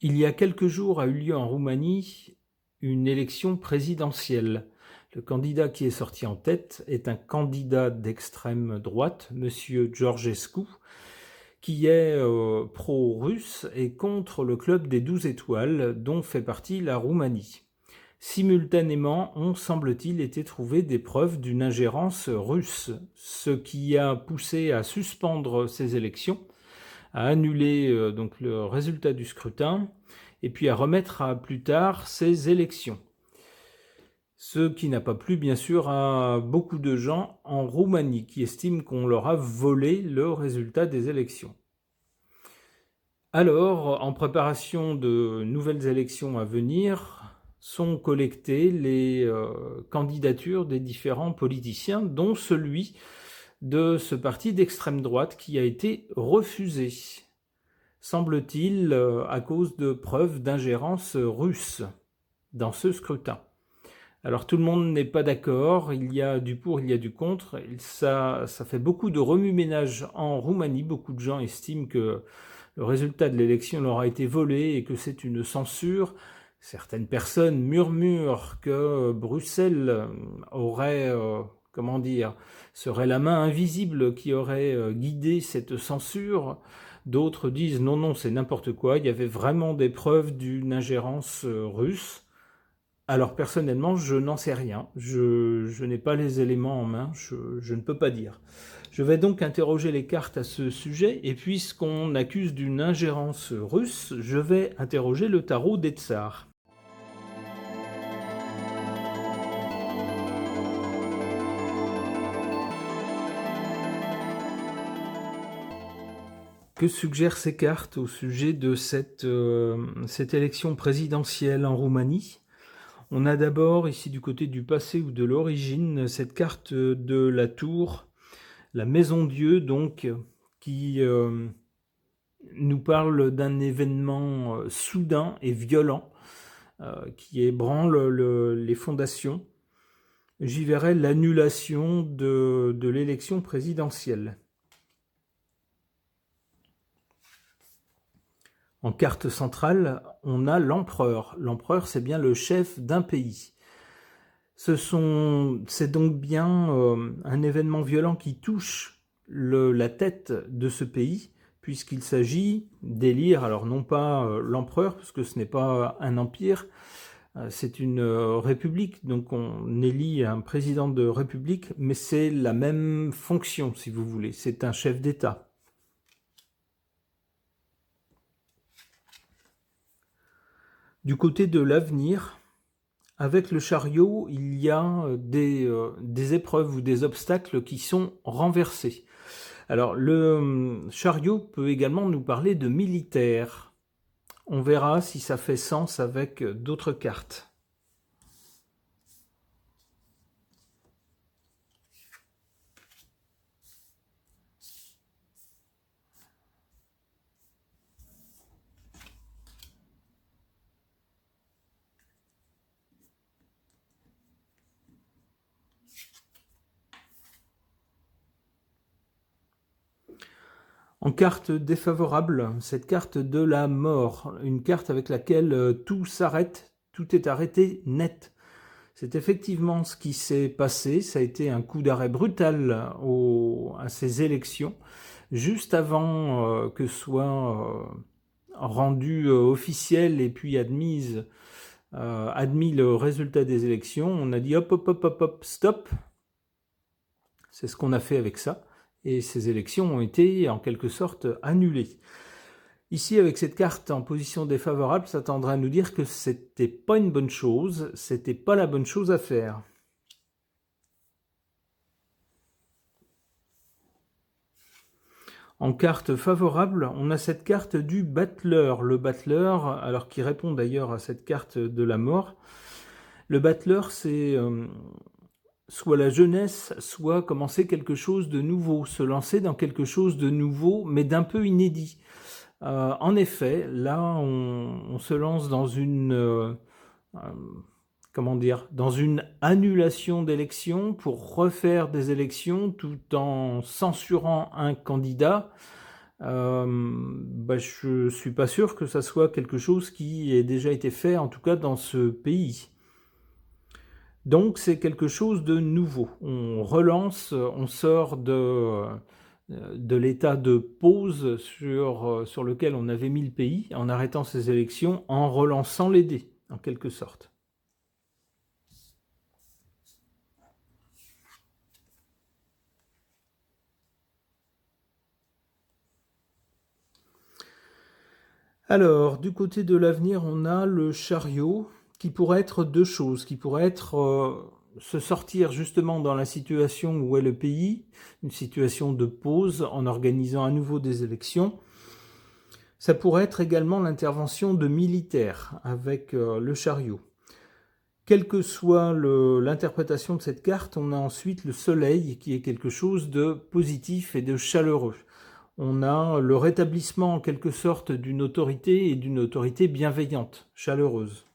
Il y a quelques jours a eu lieu en Roumanie une élection présidentielle. Le candidat qui est sorti en tête est un candidat d'extrême droite, Monsieur Georgescu, qui est pro-russe et contre le club des 12 étoiles dont fait partie la Roumanie. Simultanément, ont, semble-t-il, été trouvées des preuves d'une ingérence russe, ce qui a poussé à suspendre ces élections, à annuler donc le résultat du scrutin et puis à remettre à plus tard ces élections. Ce qui n'a pas plu bien sûr à beaucoup de gens en Roumanie qui estiment qu'on leur a volé le résultat des élections. Alors, en préparation de nouvelles élections à venir, sont collectées les candidatures des différents politiciens, dont celui de ce parti d'extrême droite qui a été refusé, semble-t-il, à cause de preuves d'ingérence russe dans ce scrutin. Alors tout le monde n'est pas d'accord, il y a du pour, il y a du contre, ça fait beaucoup de remue-ménage en Roumanie, beaucoup de gens estiment que le résultat de l'élection leur a été volé et que c'est une censure. Certaines personnes murmurent que Bruxelles aurait, serait la main invisible qui aurait guidé cette censure. D'autres disent non, non, c'est n'importe quoi, il y avait vraiment des preuves d'une ingérence russe. Alors personnellement, je n'en sais rien, je n'ai pas les éléments en main, je ne peux pas dire. Je vais donc interroger les cartes à ce sujet, et puisqu'on accuse d'une ingérence russe, je vais interroger le tarot des tsars. Que suggèrent ces cartes au sujet de cette élection présidentielle en Roumanie ? On a d'abord, ici du côté du passé ou de l'origine, cette carte de la tour, la maison Dieu, donc, qui nous parle d'un événement soudain et violent qui ébranle les fondations. J'y verrai l'annulation de l'élection présidentielle. En carte centrale, on a l'empereur. L'empereur, c'est bien le chef d'un pays. C'est donc bien un événement violent qui touche la tête de ce pays, puisqu'il s'agit d'élire, alors non pas l'empereur, parce que ce n'est pas un empire, c'est une république, donc on élit un président de république, mais c'est la même fonction, si vous voulez, c'est un chef d'État. Du côté de l'avenir, avec le chariot, il y a des épreuves ou des obstacles qui sont renversés. Alors, le chariot peut également nous parler de militaire. On verra si ça fait sens avec d'autres cartes. En carte défavorable, cette carte de la mort, une carte avec laquelle tout s'arrête, tout est arrêté net. C'est effectivement ce qui s'est passé, ça a été un coup d'arrêt brutal à ces élections, juste avant que soit rendu officiel et puis admis le résultat des élections. On a dit hop, hop, hop, hop, hop, stop. C'est ce qu'on a fait avec ça. Et ces élections ont été en quelque sorte annulées. Ici, avec cette carte en position défavorable, ça tendrait à nous dire que c'était pas une bonne chose, c'était pas la bonne chose à faire. En carte favorable, on a cette carte du battleur. Le battleur, alors qui répond d'ailleurs à cette carte de la mort. Le battleur, c'est soit la jeunesse, soit commencer quelque chose de nouveau, se lancer dans quelque chose de nouveau, mais d'un peu inédit. En effet, là, on se lance dans dans une annulation d'élections pour refaire des élections tout en censurant un candidat. je ne suis pas sûr que ça soit quelque chose qui ait déjà été fait, en tout cas dans ce pays. Donc c'est quelque chose de nouveau. On relance, on sort de l'état de pause sur lequel on avait mis le pays en arrêtant ces élections, en relançant les dés, en quelque sorte. Alors, du côté de l'avenir, on a le chariot qui pourrait être deux choses, qui pourrait être se sortir justement dans la situation où est le pays, une situation de pause en organisant à nouveau des élections. Ça pourrait être également l'intervention de militaires avec le chariot. Quelle que soit l'interprétation de cette carte, on a ensuite le soleil qui est quelque chose de positif et de chaleureux. On a le rétablissement en quelque sorte d'une autorité et d'une autorité bienveillante, chaleureuse.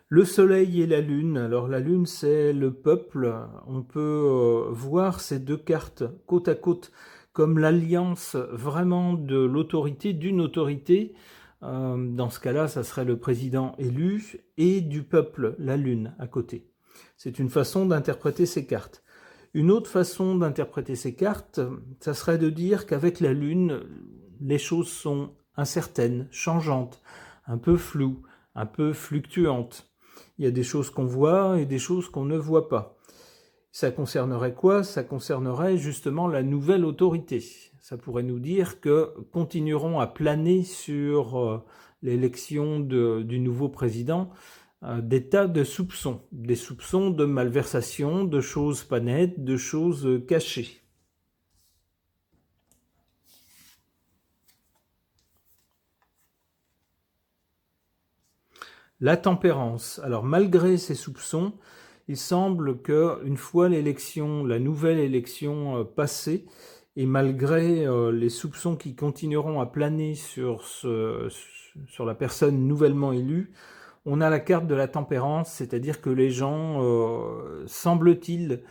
Le soleil et la lune. Alors la lune, c'est le peuple. On peut voir ces deux cartes côte à côte comme l'alliance vraiment de l'autorité, d'une autorité. Dans ce cas-là, ça serait le président élu et du peuple, la lune, à côté. C'est une façon d'interpréter ces cartes. Une autre façon d'interpréter ces cartes, ça serait de dire qu'avec la lune, les choses sont incertaines, changeantes, un peu floues, un peu fluctuantes. Il y a des choses qu'on voit et des choses qu'on ne voit pas. Ça concernerait quoi? Ça concernerait justement la nouvelle autorité. Ça pourrait nous dire que continueront à planer sur l'élection du nouveau président des tas de soupçons. Des soupçons de malversation, de choses pas nettes, de choses cachées. La tempérance. Alors malgré ces soupçons, il semble qu'une fois l'élection, la nouvelle élection passée, et malgré les soupçons qui continueront à planer sur la personne nouvellement élue, on a la carte de la tempérance, c'est-à-dire que les gens, semble-t-il,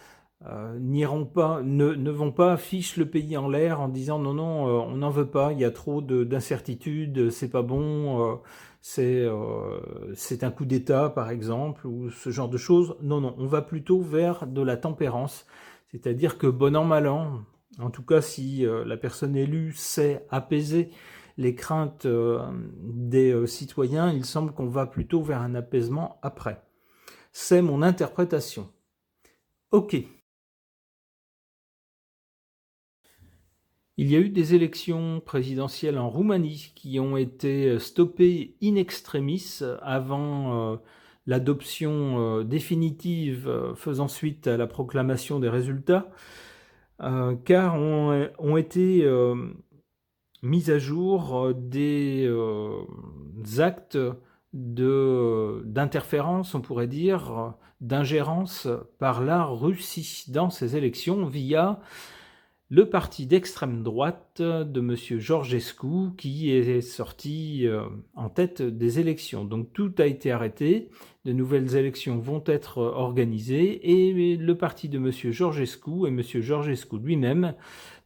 n'iront pas, ne vont pas fiche le pays en l'air en disant non, non, on n'en veut pas, il y a trop d'incertitudes, c'est pas bon, c'est un coup d'État par exemple, ou ce genre de choses. Non, non, on va plutôt vers de la tempérance, c'est-à-dire que bon an, mal an, en tout cas si la personne élue sait apaiser les craintes des citoyens, il semble qu'on va plutôt vers un apaisement après. C'est mon interprétation. Ok. Il y a eu des élections présidentielles en Roumanie qui ont été stoppées in extremis avant l'adoption définitive faisant suite à la proclamation des résultats, car ont été mis à jour des actes d'interférence, on pourrait dire, d'ingérence par la Russie dans ces élections via le parti d'extrême droite de M. Georgescu qui est sorti en tête des élections. Donc tout a été arrêté, de nouvelles élections vont être organisées et le parti de M. Georgescu et M. Georgescu lui-même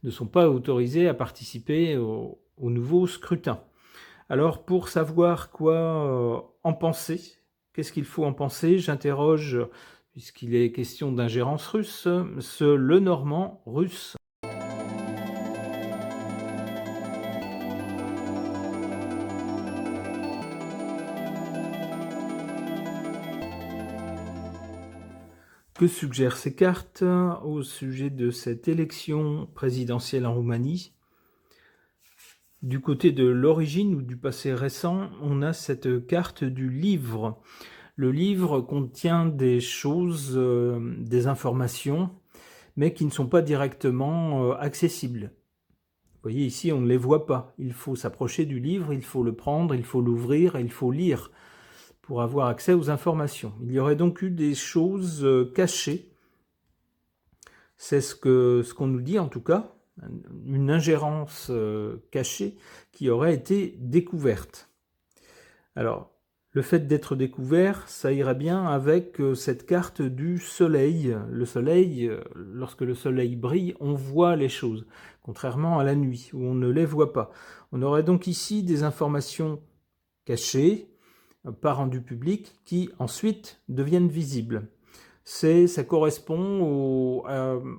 ne sont pas autorisés à participer au nouveau scrutin. Alors pour savoir quoi en penser, qu'est-ce qu'il faut en penser, j'interroge, puisqu'il est question d'ingérence russe, ce Lenormand russe. Que suggèrent ces cartes au sujet de cette élection présidentielle en Roumanie? Du côté de l'origine ou du passé récent, on a cette carte du livre. Le livre contient des choses, des informations, mais qui ne sont pas directement accessibles. Vous voyez, ici, on ne les voit pas. Il faut s'approcher du livre, il faut le prendre, il faut l'ouvrir et il faut lire pour avoir accès aux informations. Il y aurait donc eu des choses cachées. C'est ce qu'on nous dit en tout cas, une ingérence cachée qui aurait été découverte. Alors, Le fait d'être découvert, ça irait bien avec cette carte du soleil. Le soleil, lorsque le soleil brille, on voit les choses, contrairement à la nuit, où on ne les voit pas. On aurait donc ici des informations cachées, pas rendues publiques, qui ensuite deviennent visibles. Ça correspond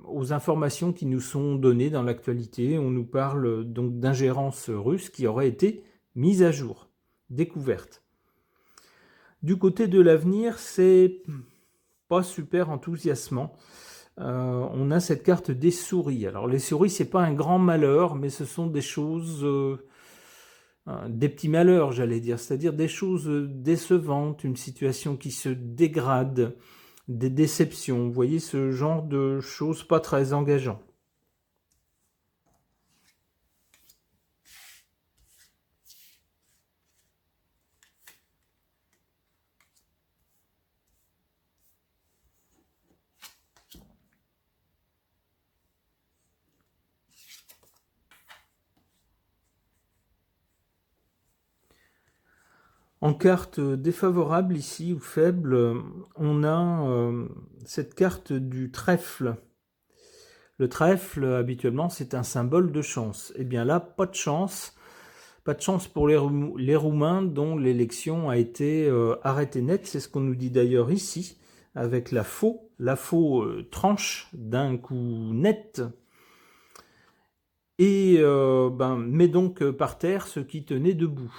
aux informations qui nous sont données dans l'actualité. On nous parle donc d'ingérence russe qui aurait été mise à jour, découverte. Du côté de l'avenir, c'est pas super enthousiasmant. On a cette carte des souris. Alors les souris, c'est pas un grand malheur, mais ce sont des choses, des petits malheurs, j'allais dire, c'est-à-dire des choses décevantes, une situation qui se dégrade, des déceptions. Vous voyez ce genre de choses pas très engageantes. En carte défavorable ici, ou faible, on a cette carte du trèfle. Le trèfle, habituellement, c'est un symbole de chance. Eh bien là, pas de chance. Pas de chance pour les Roumains dont l'élection a été arrêtée net. C'est ce qu'on nous dit d'ailleurs ici, avec la faux. La faux tranche d'un coup net et met donc par terre ce qui tenait debout.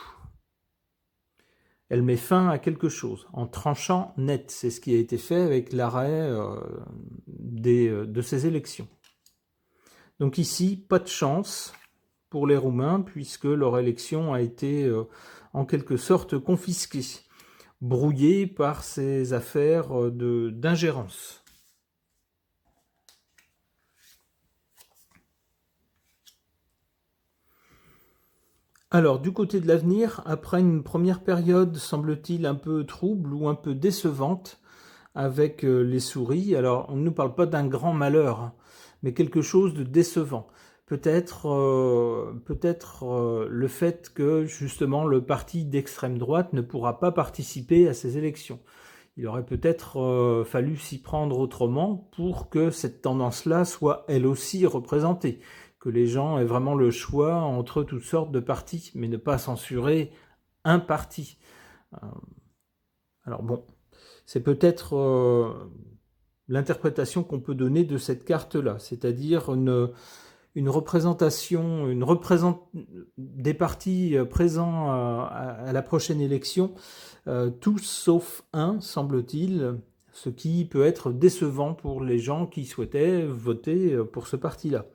Elle met fin à quelque chose en tranchant net. C'est ce qui a été fait avec l'arrêt de ces élections. Donc ici, pas de chance pour les Roumains puisque leur élection a été en quelque sorte confisquée, brouillée par ces affaires d'ingérence. Alors, du côté de l'avenir, après une première période, semble-t-il, un peu trouble ou un peu décevante avec les souris, alors on ne nous parle pas d'un grand malheur, mais quelque chose de décevant. Peut-être le fait que, justement, le parti d'extrême droite ne pourra pas participer à ces élections. Il aurait peut-être fallu s'y prendre autrement pour que cette tendance-là soit elle aussi représentée, que les gens aient vraiment le choix entre toutes sortes de partis, mais ne pas censurer un parti. Alors bon, c'est peut-être l'interprétation qu'on peut donner de cette carte-là, c'est-à-dire une représentation, des partis présents à la prochaine élection, tous sauf un, semble-t-il, ce qui peut être décevant pour les gens qui souhaitaient voter pour ce parti-là.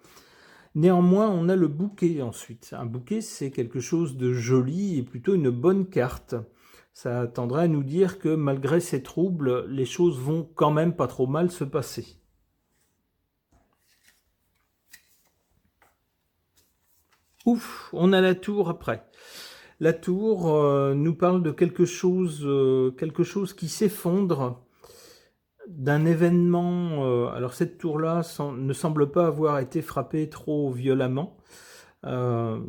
Néanmoins, on a le bouquet ensuite. Un bouquet, c'est quelque chose de joli et plutôt une bonne carte. Ça tendrait à nous dire que malgré ces troubles, les choses vont quand même pas trop mal se passer. Ouf, on a la tour après. La tour nous parle de quelque chose qui s'effondre, d'un événement. Alors cette tour-là ne semble pas avoir été frappée trop violemment. Elle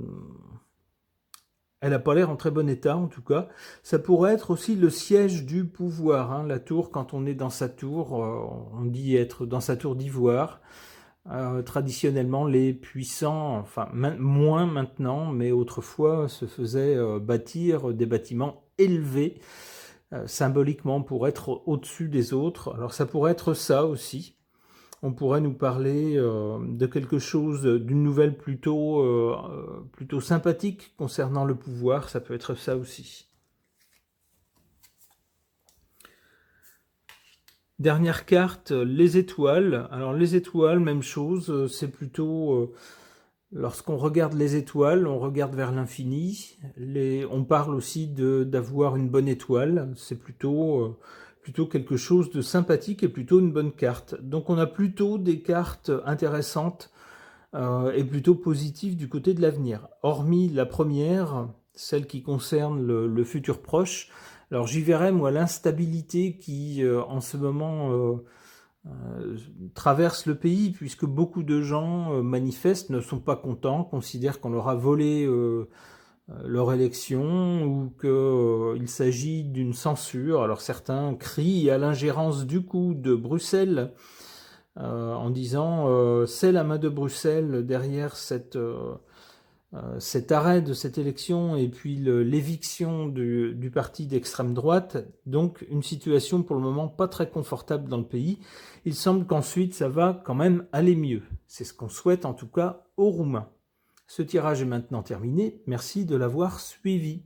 n'a pas l'air en très bon état en tout cas. Ça pourrait être aussi le siège du pouvoir. Hein. La tour, quand on est dans sa tour, on dit être dans sa tour d'ivoire. Traditionnellement, les puissants, enfin moins maintenant, mais autrefois, se faisaient bâtir des bâtiments élevés, symboliquement pour être au-dessus des autres. Alors ça pourrait être ça aussi. On pourrait nous parler de quelque chose, d'une nouvelle plutôt sympathique concernant le pouvoir. Ça peut être ça aussi. Dernière carte, les étoiles. Alors les étoiles, même chose, c'est plutôt... lorsqu'on regarde les étoiles, on regarde vers l'infini. On parle aussi d'avoir une bonne étoile. C'est plutôt quelque chose de sympathique et plutôt une bonne carte. Donc on a plutôt des cartes intéressantes et plutôt positives du côté de l'avenir. Hormis la première, celle qui concerne le futur proche. Alors j'y verrais, moi, l'instabilité qui, en ce moment, traverse le pays, puisque beaucoup de gens manifestent, ne sont pas contents, considèrent qu'on leur a volé leur élection, ou qu'il il s'agit d'une censure. Alors certains crient à l'ingérence du coup de Bruxelles en disant c'est la main de Bruxelles derrière cet arrêt de cette élection et puis l'éviction du parti d'extrême droite. Donc une situation pour le moment pas très confortable dans le pays. Il semble qu'ensuite ça va quand même aller mieux. C'est ce qu'on souhaite en tout cas aux Roumains. Ce tirage est maintenant terminé. Merci de l'avoir suivi.